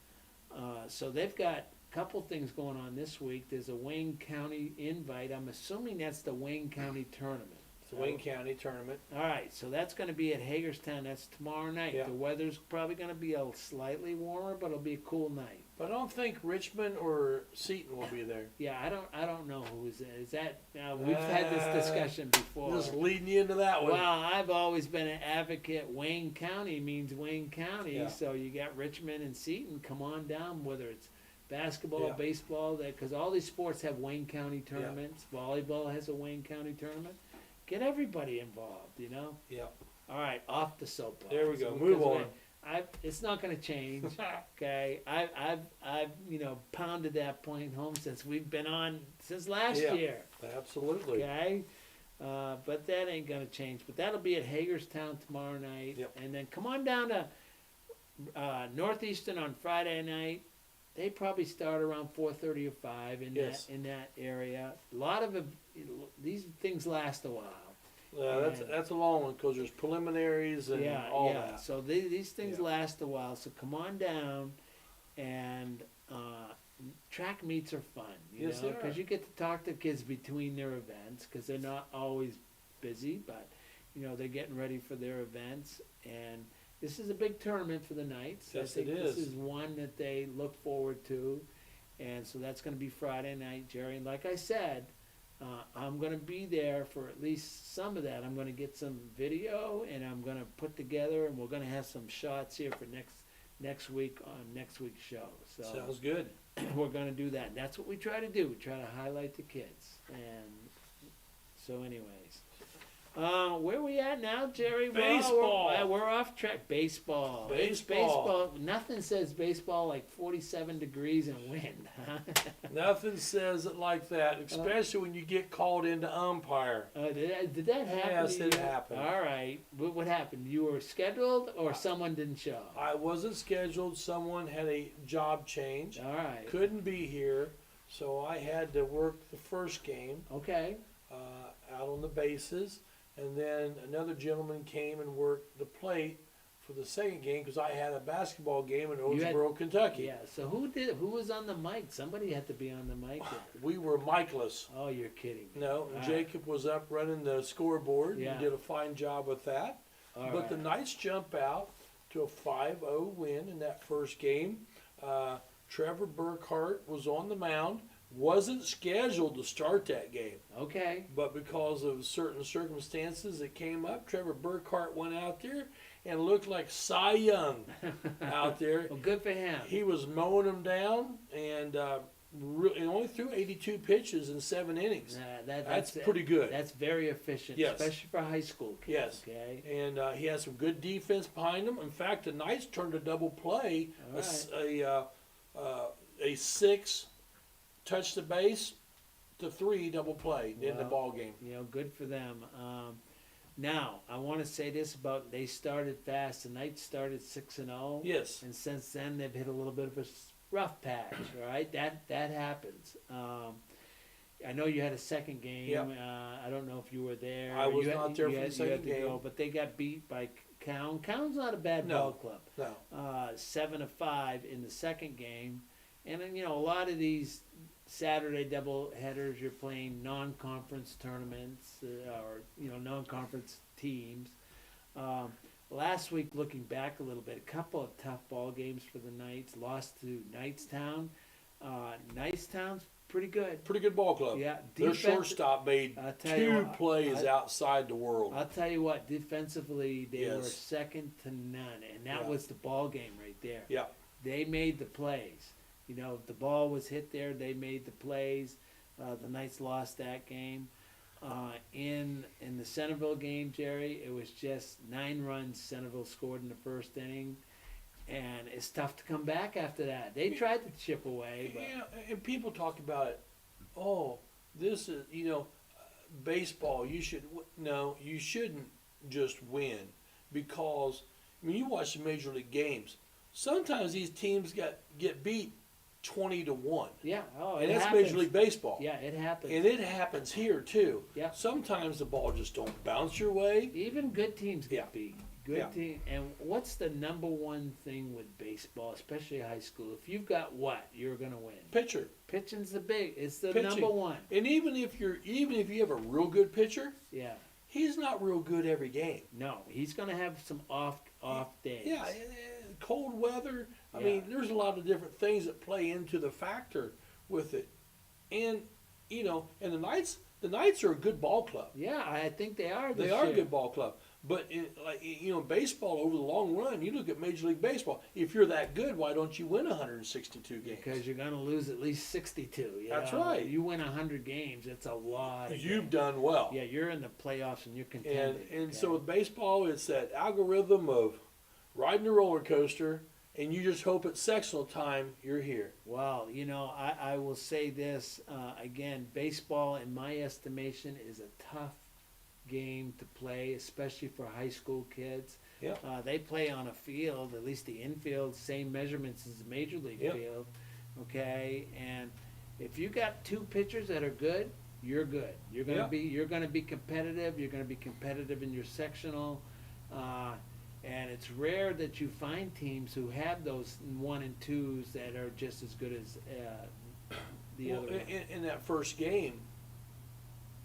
So they've got a couple things going on this week. There's a Wayne County invite. I'm assuming that's the Wayne County tournament.
It's the Wayne County tournament.
All right, so that's going to be at Hagerstown. That's tomorrow night.
Yeah.
The weather's probably going to be a slightly warmer, but it'll be a cool night.
But I don't think Richmond or Seton will be there.
Yeah, I don't know who is that. We've had this discussion before.
Just leading you into that one.
Well, I've always been an advocate. Wayne County means Wayne County, so you got Richmond and Seton. Come on down, whether it's basketball, baseball, because all these sports have Wayne County tournaments. Volleyball has a Wayne County tournament. Get everybody involved,
Yeah.
All right, off the soapbox.
There we go. Move on.
It's not going to change. Okay, I've pounded that point home since we've been on since last year.
Absolutely.
Okay, but that ain't going to change. But that'll be at Hagerstown tomorrow night, and then come on down to Northeastern on Friday night. They probably start around 4:30 or 5 in that area. A lot of these things last a while.
Yeah, that's a long one because there's preliminaries and all that.
So these things last a while. So come on down, and track meets are fun.
Yes,
because you get to talk to kids between their events because they're not always busy, but they're getting ready for their events. And this is a big tournament for the Knights.
Yes,
I think
it is.
This is one that they look forward to, and so that's going to be Friday night, Jerry. And like I said, I'm going to be there for at least some of that. I'm going to get some video, and I'm going to put together, and we're going to have some shots here for next week on next week's show. So
sounds good.
We're going to do that. And that's what we try to do. We try to highlight the kids. And so anyways. Where we at now, Jerry?
Baseball.
We're off track. Baseball. It's
Baseball.
Nothing says baseball like 47 degrees and wind, huh?
Nothing says it like that, especially when you get called into umpire.
Did that happen?
Yes,
to
it
you?
happened.
All right. What happened? You were scheduled or someone didn't show?
I wasn't scheduled. Someone had a job change.
All right.
Couldn't be here, so I had to work the first game.
Okay.
Out on the bases. And then another gentleman came and worked the plate for the second game because I had a basketball game in Owensboro, Kentucky.
Yeah. So who was on the mic? Somebody had to be on the mic.
We were Micheless.
Oh, you're kidding.
No, Jacob was up running the scoreboard.
Yeah.
He did a fine job with that.
All
but
right.
the Knights jump out to a 5-0 win in that first game. Trevor Burkhart was on the mound. Wasn't scheduled to start that game.
Okay.
But because of certain circumstances that came up, Trevor Burkhart went out there and looked like Cy Young out there.
Well, good for him.
He was mowing them down and only threw 82 pitches in 7 innings. That's pretty good.
That's very efficient,
Yes.
especially for high school kids.
Yes.
Okay.
And he has some good defense behind him. In fact, the Knights turned a double play, a 6 touch the base to 3 double play in the ball game.
You know, good for them. Now, I want to say this about they started fast. The Knights started 6-0.
Yes.
And since then, they've hit a little bit of a rough patch. All right, that happens. I know you had a second game.
Yep.
I don't know if you were there.
I was not there for the second game.
But they got beat by Cowan. Cowan's not a bad ball club.
No.
7-5 in the second game, and then a lot of these Saturday double headers, you're playing non-conference tournaments or non-conference teams. Last week, looking back a little bit, a couple of tough ball games for the Knights. Lost to Knightstown. Knightstown's pretty good.
Pretty good ball club.
Yeah,
their shortstop made 2 plays outside the world.
I'll tell you what, defensively they were
Yes.
second to none, and that was the ball game right there.
Yeah.
They made the plays. If the ball was hit there, they made the plays. The Knights lost that game. In the Centerville game, Jerry, it was just 9 runs Centerville scored in the first inning, and it's tough to come back after that. They tried to chip away, but
And people talk about it. Oh, this is baseball. You shouldn't just win because you watch the major league games. Sometimes these teams get beat 20-1.
Yeah,
and that's Major League Baseball.
Yeah, it happens.
And it happens here too.
Yeah.
Sometimes the ball just don't bounce your way.
Even good teams get beat. Good
Yeah.
team. And what's the number one thing with baseball, especially high school? If you've got you're gonna win.
Pitcher.
Pitching's it's the
Pitching.
number one.
And even if you have a real good pitcher,
Yeah.
he's not real good every game.
No, he's gonna have some off days.
Yeah, cold weather. I mean, there's a lot of different things that play into the factor with it. And and the Knights are a good ball club.
Yeah, I think they are.
They are a good ball club. But baseball over the long run, you look at Major League Baseball. If you're that good, why don't you win 162 games?
Because you're gonna lose at least 62.
That's right.
You win 100 games, it's a lot.
You've done well.
Yeah, you're in the playoffs and you're contending.
And so with baseball, it's that algorithm of riding a roller coaster, and you just hope at sectional time you're here.
Well, I will say this again. Baseball, in my estimation, is a tough game to play, especially for high school kids.
Yeah.
They play on a field, at least the infield, same measurements as the major league field. Okay, and if you got 2 pitchers that are good, you're good. You're gonna be competitive. You're gonna be competitive in your sectional. And it's rare that you find teams who have those 1 and 2s that are just as good as the other one.
In that first game,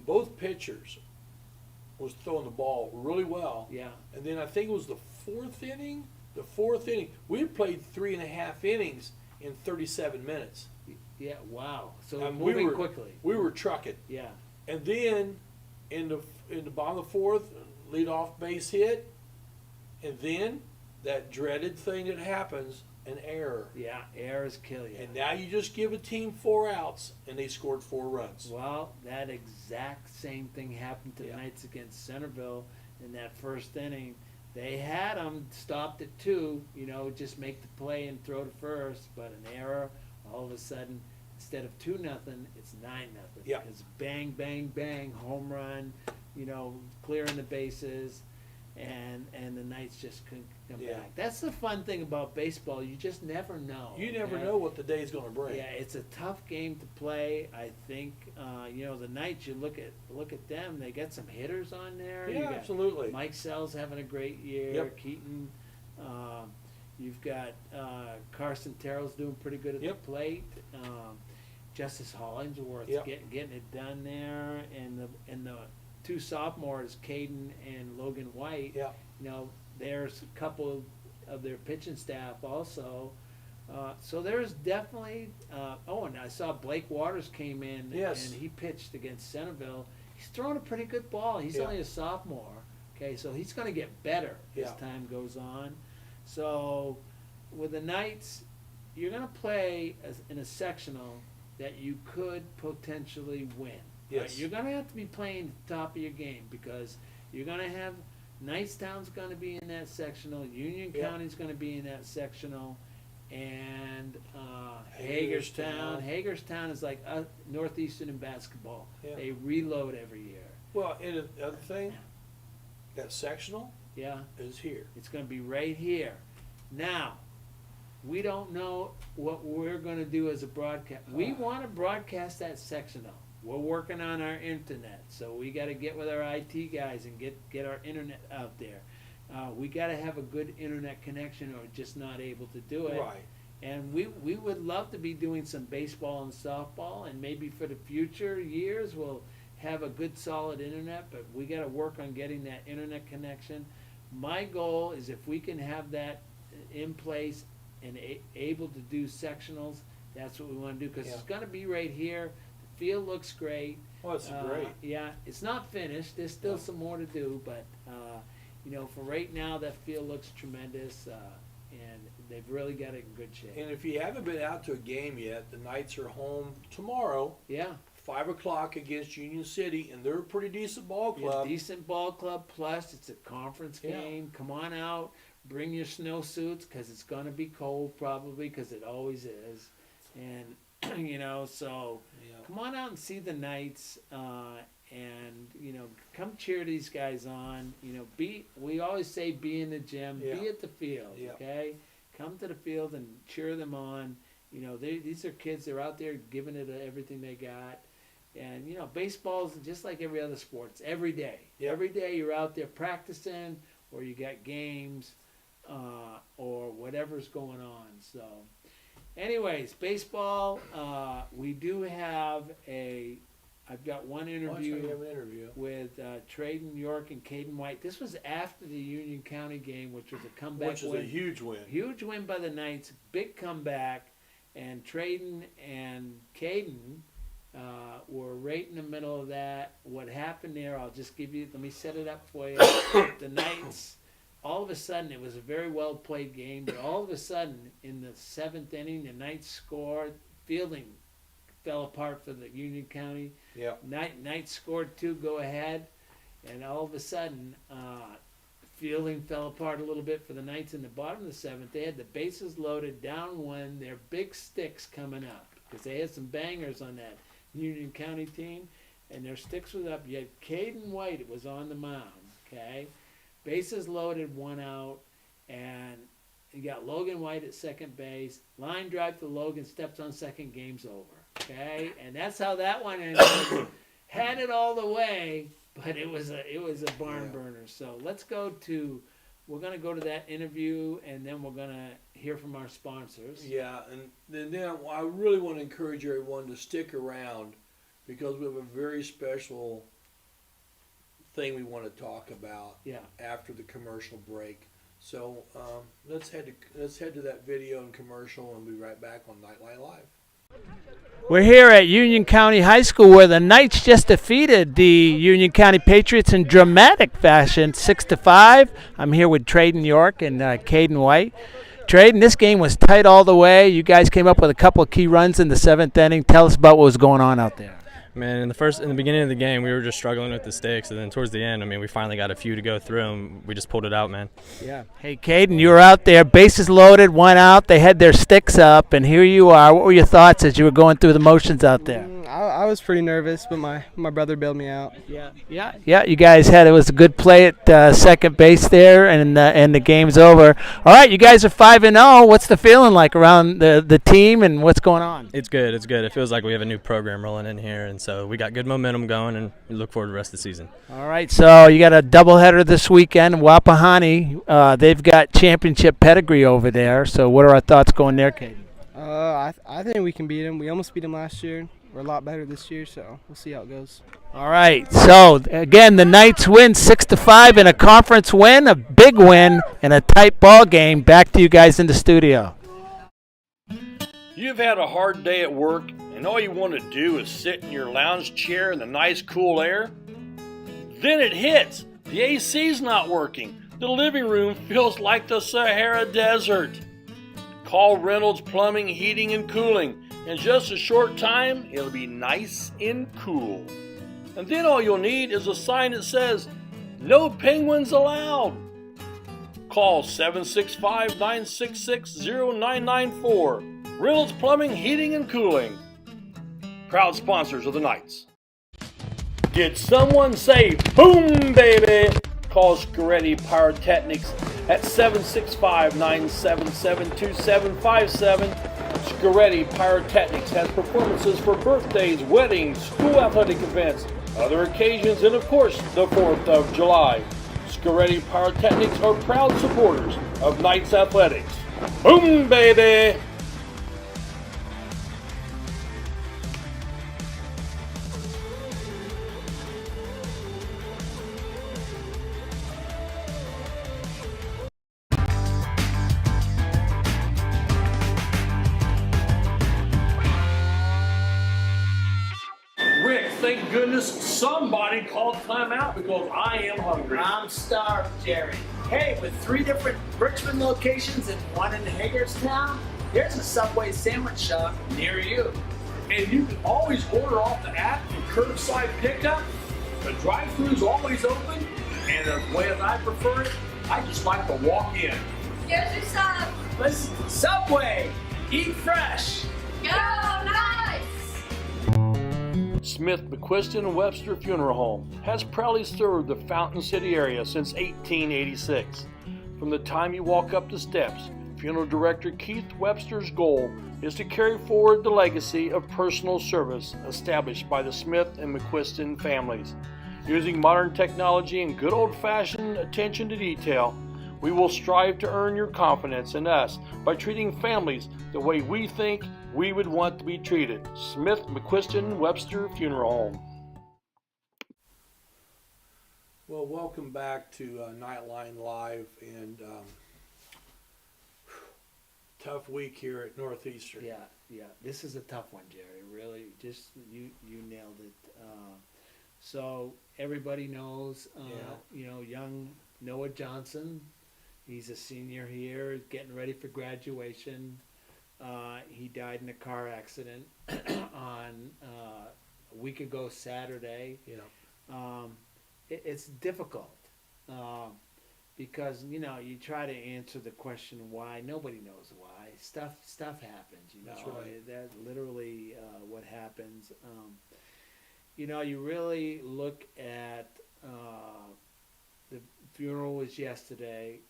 both pitchers was throwing the ball really well.
Yeah.
And then I think it was the 4th inning. We had played 3.5 innings in 37 minutes.
Yeah, wow. So
And
moving quickly.
We were trucking.
Yeah.
And then in the bottom of the 4th, lead off base hit. And then that dreaded thing that happens an error.
Yeah, errors kill you.
And now you just give a team 4 outs, and they scored 4 runs.
Well, that exact same thing happened to the Knights against Centerville in that first inning. They had them stopped at 2, just make the play and throw to first, but an error, all of a sudden, instead of 2-0, it's 9-0.
Yeah.
It's bang, bang, bang, home run, clearing the bases, and the Knights just couldn't come back. That's the fun thing about baseball. You just never know.
You never know what the day's going to bring.
Yeah, it's a tough game to play. I think the Knights. You look at them. They got some hitters on there.
Yeah,
you got
absolutely.
Mike Sell's having a great year.
Yep.
Keaton. You've got Carson Terrell's doing pretty good at the plate. Justice Hollingsworth's getting it done there, and the 2 sophomores, Caden and Logan White.
Yeah.
There's a couple of their pitching staff also. So there's definitely. And I saw Blake Waters came in, and he pitched against Centerville. He's throwing a pretty good ball. He's only a sophomore. Okay, so he's going to get better as time goes on. So with the Knights, you're going to play in a sectional that you could potentially win.
Yes.
Right? You're going to have to be playing at the top of your game because you're going to have Knightstown's going to be in that sectional, Union County's going to be in that sectional, and Hagerstown. Hagerstown is like Northeastern in basketball.
Yeah.
They reload every year.
Well, and the other thing, that sectional is here.
It's going to be right here. Now, we don't know what we're going to do as a broadcast. We want to broadcast that sectional. We're working on our internet, so we got to get with our IT guys and get our internet out there. We got to have a good internet connection, or just not able to do it.
Right.
And we would love to be doing some baseball and softball, and maybe for the future years we'll have a good solid internet. But we got to work on getting that internet connection. My goal is if we can have that in place and able to do sectionals, that's what we want to do, because it's going to be right here. The field looks great.
Oh, it's great.
Yeah, it's not finished. There's still some more to do, but for right now, that field looks tremendous, and they've really got it in good shape.
And if you haven't been out to a game yet, the Knights are home tomorrow.
Yeah.
5 o'clock against Union City, and they're a pretty decent ball club.
Decent ball club, plus it's a conference game. Come on out. Bring your snowsuits, because it's going to be cold probably, because it always is. And, so come on out and see the Knights, and, come cheer these guys on. We always say be in the gym, be at the field, okay? Come to the field and cheer them on. These are kids, they're out there giving it everything they got. And, baseball is just like every other sport. It's every day. Every day you're out there practicing, or you got games, or whatever's going on. So, anyways, baseball, we do have I've got one interview with Traden York and Caden White. This was after the Union County game, which was a comeback
Which is a huge win.
Huge win by the Knights, big comeback, and Traden and Caden were right in the middle of that. What happened there, let me set it up for you. The Knights, all of a sudden, it was a very well played game, but all of a sudden, in the 7th inning, the Knights scored. Fielding fell apart for the Union County.
Yeah.
Knights scored 2, go ahead, and all of a sudden, fielding fell apart a little bit for the Knights in the bottom of the 7th. They had the bases loaded, down 1, their big sticks coming up, because they had some bangers on that Union County team, and their sticks was up. Yet Caden White was on the mound, okay? Bases loaded, 1 out, and you got Logan White at second base. Line drive to Logan, steps on second, game's over, okay? And that's how that one ended. Had it all the way, but it was a barn burner. So we're going to go to that interview, and then we're going to hear from our sponsors.
Yeah, and then I really want to encourage everyone to stick around, because we have a very special thing we want to talk about after the commercial break. So let's head to that video and commercial, and we'll be right back on Knightline Live.
We're here at Union County High School, where the Knights just defeated the Union County Patriots in dramatic fashion, 6-5. I'm here with Traden York and Caden White. Traden, this game was tight all the way. You guys came up with a couple of key runs in the 7th inning. Tell us about what was going on out there.
Man, in the beginning of the game, we were just struggling with the sticks, and then towards the end, I mean, we finally got a few to go through, and we just pulled it out, man.
Yeah. Hey, Caden, you were out there, bases loaded, 1 out. They had their sticks up, and here you are. What were your thoughts as you were going through the motions out there?
I was pretty nervous, but my brother bailed me out.
Yeah, you guys it was a good play at second base there, and the game's over. All right, you guys are 5-0. What's the feeling like around the team, and what's going on?
It's good. It feels like we have a new program rolling in here, and so we got good momentum going, and we look forward to the rest of the season.
All right, so you got a doubleheader this weekend. Wapahani, they've got championship pedigree over there. So what are our thoughts going there, Katie?
I think we can beat them. We almost beat them last year. We're a lot better this year, so we'll see how it goes.
All right, so again, the Knights win 6-5 in a conference win, a big win, and a tight ball game. Back to you guys in the studio.
You've had a hard day at work, and all you want to do is sit in your lounge chair in the nice cool air? Then it hits. The AC's not working. The living room feels like the Sahara Desert. Call Reynolds Plumbing, Heating, and Cooling. In just a short time, it'll be nice and cool. And then all you'll need is a sign that says, "No penguins allowed." Call 765-966-0994. Reynolds Plumbing, Heating, and Cooling. Proud sponsors of the Knights. Did someone say boom, baby? Call Scoretti Pyrotechnics at 765-977-2757. Scoretti Pyrotechnics has performances for birthdays, weddings, school athletic events, other occasions, and of course, the 4th of July. Scoretti Pyrotechnics are proud supporters of Knights Athletics. Boom, baby! Rick, thank goodness somebody called timeout because I am hungry.
I'm starved, Jerry. Hey, with 3 different Richmond locations and 1 in Hagerstown, there's a Subway sandwich shop near you.
And you can always order off the app and curbside pickup. The drive-thru's always open, and the way that I prefer it, I just like to walk in.
Here's your sub.
Listen, Subway, eat fresh.
Go Knights!
Smith, McQuiston, and Webster Funeral Home has proudly served the Fountain City area since 1886. From the time you walk up the steps, Funeral Director Keith Webster's goal is to carry forward the legacy of personal service established by the Smith and McQuiston families. Using modern technology and good old-fashioned attention to detail, we will strive to earn your confidence in us by treating families the way we think we would want to be treated. Smith, McQuiston, Webster Funeral Home.
Well, welcome back to Knightline Live, and tough week here at Northeastern.
Yeah. This is a tough one, Jerry. Really, just you nailed it. So everybody knows, young Noah Johnson. He's a senior here, getting ready for graduation. He died in a car accident on a week ago Saturday.
Yeah.
It's difficult because you try to answer the question why. Nobody knows why. Stuff happens.
That's right.
That's literally what happens. You really look at the funeral was yesterday.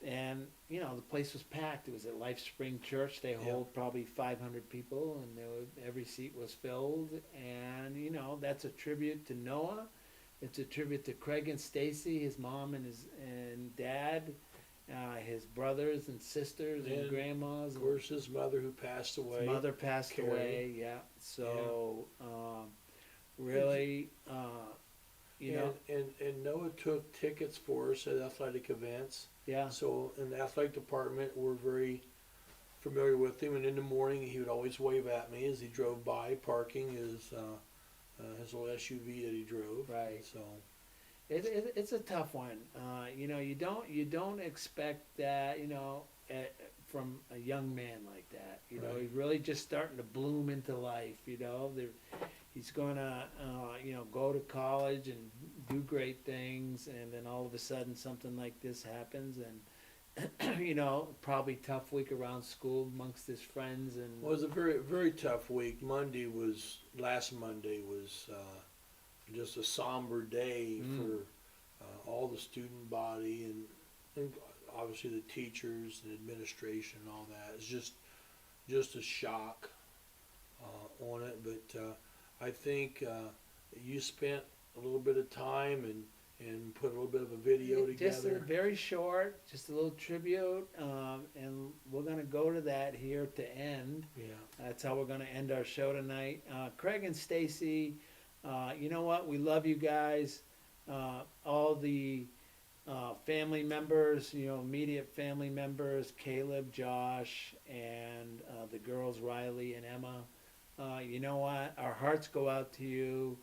And the place was packed. It was at Life Spring Church. They hold probably 500 people, and every seat was filled. And that's a tribute to Noah. It's a tribute to Craig and Stacy, his mom and dad, his brothers and sisters and grandmas.
Of course, his mother who passed away.
His mother passed
Carrie.
away. Yeah. So really.
And Noah took tickets for us at athletic events.
Yeah.
So in the athletic department, we're very familiar with him. And in the morning, he would always wave at me as he drove by, parking his little SUV that he drove.
Right.
So.
It's a tough one. You know, you don't expect that. You know, from a young man like that. You know, he's really just starting to bloom into life. You know, he's gonna go to college and do great things, and then all of a sudden something like this happens, and you know, probably tough week around school amongst his friends. And
well, it was a very, very tough week. Last Monday was just a somber day for all the student body and obviously the teachers and administration and all that. It's just a shock on it. But I think you spent a little bit of time and put a little bit of a video together.
Just very short, just a little tribute, and we're going to go to that here to end.
Yeah.
That's how we're going to end our show tonight. Craig and Stacy, you know what? We love you guys. All the family members, you know, immediate family members, Caleb, Josh, and the girls, Riley and Emma. You know what? Our hearts go out to you.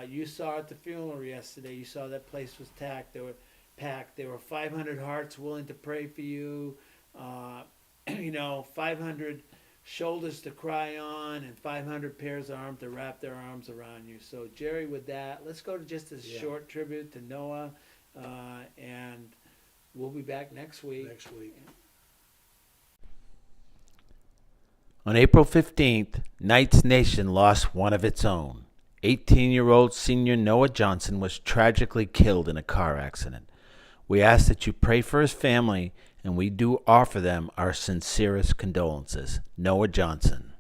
You saw at the funeral yesterday, you saw that place was packed. There were 500 hearts willing to pray for you. You know, 500 shoulders to cry on and 500 pairs of arms to wrap their arms around you. So, Jerry, with that, let's go to just a short tribute to Noah, and we'll be back next week.
On April 15th, Knights Nation lost one of its own. 18-year-old senior Noah Johnson was tragically killed in a car accident. We ask that you pray for his family, and we do offer them our sincerest condolences. Noah Johnson.